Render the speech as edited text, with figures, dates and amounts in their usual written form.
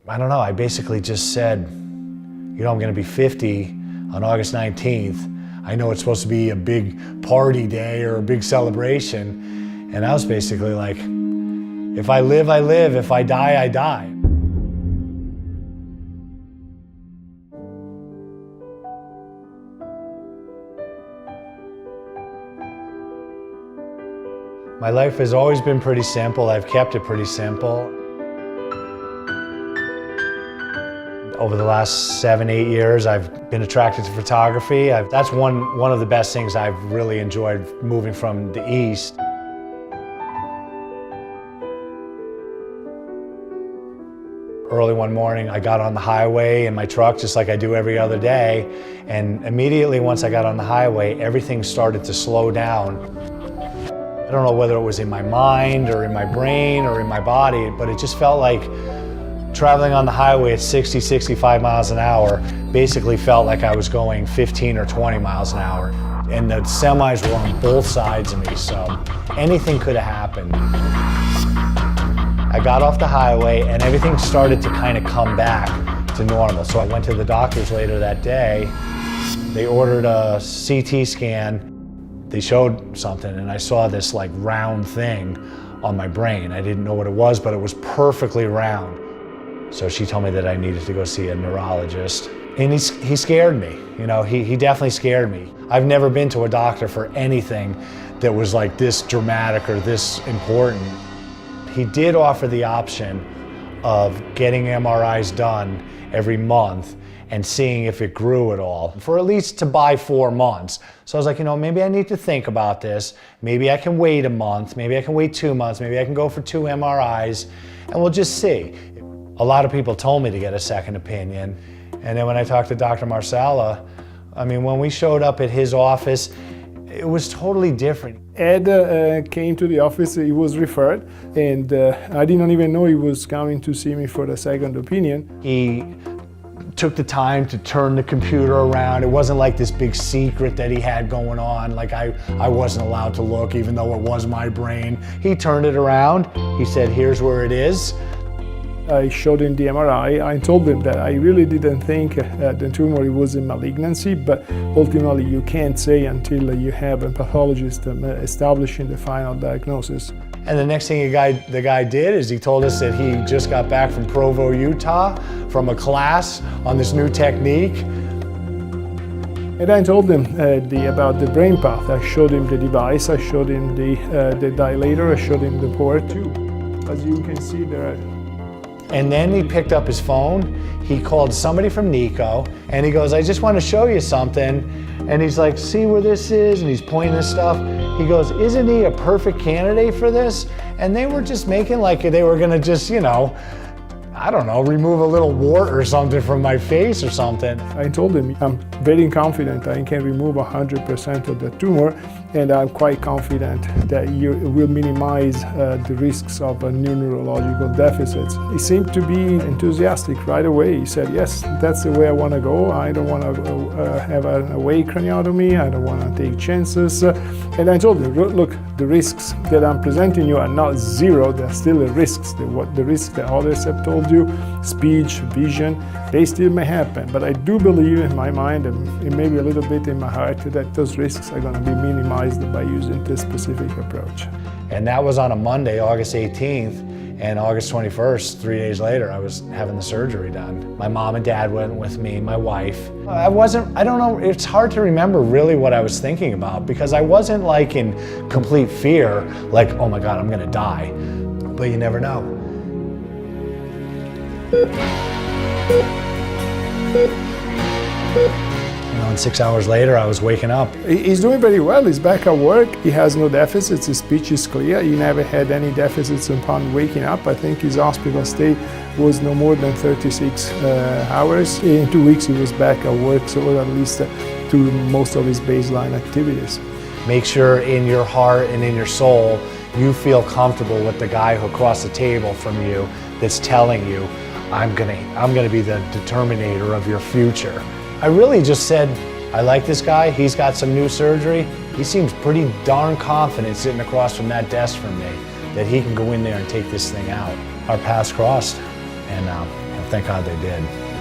I don't know, I basically just said, you know, I'm gonna be 50 on August 19th. I know it's supposed to be a big party day or a big celebration. And I was basically like, if I live, I live. If I die, I die. My life has always been pretty simple. I've kept it pretty simple. Over the last 7, 8 years, I've been attracted to photography. That's one of the best things I've really enjoyed moving from the East. Early one morning, I got on the highway in my truck just like I do every other day. And immediately once I got on the highway, everything started to slow down. I don't know whether it was in my mind or in my brain or in my body, but it just felt like traveling on the highway at 60, 65 miles an hour basically felt like I was going 15 or 20 miles an hour. And the semis were on both sides of me, so anything could have happened. I got off the highway and everything started to kind of come back to normal. So I went to the doctors later that day. They ordered a CT scan. They showed something and I saw this like round thing on my brain. I didn't know what it was, but it was perfectly round. So she told me that I needed to go see a neurologist. And he scared me, you know, he definitely scared me. I've never been to a doctor for anything that was like this dramatic or this important. He did offer the option of getting MRIs done every month and seeing if it grew at all, for at least to buy 4 months. So I was like, you know, maybe I need to think about this. Maybe I can wait a month, maybe I can wait 2 months, maybe I can go for 2 MRIs, and we'll just see. A lot of people told me to get a second opinion. And then when I talked to Dr. Marsala, I mean, when we showed up at his office, it was totally different. Ed came to the office, he was referred, and I didn't even know he was coming to see me for a second opinion. He took the time to turn the computer around. It wasn't like this big secret that he had going on, like I wasn't allowed to look even though it was my brain. He turned it around, he said, here's where it is. I showed him the MRI. I told him that I really didn't think the tumor was a malignancy, but ultimately you can't say until you have a pathologist establishing the final diagnosis. And the next thing the guy did is he told us that he just got back from Provo, Utah, from a class on this new technique. And I told him about the brain path. I showed him the device, I showed him the dilator, I showed him the port tube. As you can see there. And then he picked up his phone, he called somebody from Nico, and he goes, I just want to show you something. And he's like, see where this is? And he's pointing this stuff. He goes, isn't he a perfect candidate for this? And they were just making like they were gonna just, you know, I don't know, remove a little wart or something from my face or something. I told him I'm very confident I can remove 100% of the tumor, and I'm quite confident that you will minimize the risks of new neurological deficits. He seemed to be enthusiastic right away. He said, yes, that's the way I want to go. I don't want to have an awake craniotomy. I don't want to take chances. And I told him, look, the risks that I'm presenting you are not zero. There's still the risks. The risks that others have told you, speech, vision, they still may happen. But I do believe in my mind and maybe a little bit in my heart that those risks are going to be minimized by using this specific approach. And that was on a Monday, August 18th, and August 21st, 3 days later, I was having the surgery done. My mom and dad went with me, my wife. I don't know, it's hard to remember really what I was thinking about because I wasn't like in complete fear, like, oh my God, I'm gonna die. But you never know. You know, and 6 hours later, I was waking up. He's doing very well. He's back at work. He has no deficits. His speech is clear. He never had any deficits upon waking up. I think his hospital stay was no more than 36 hours. In 2 weeks, he was back at work, so at least to most of his baseline activities. Make sure in your heart and in your soul, you feel comfortable with the guy who across the table from you that's telling you, I'm gonna be the determinator of your future. I really just said, I like this guy, he's got some new surgery. He seems pretty darn confident sitting across from that desk from me that he can go in there and take this thing out. Our paths crossed, and thank God they did.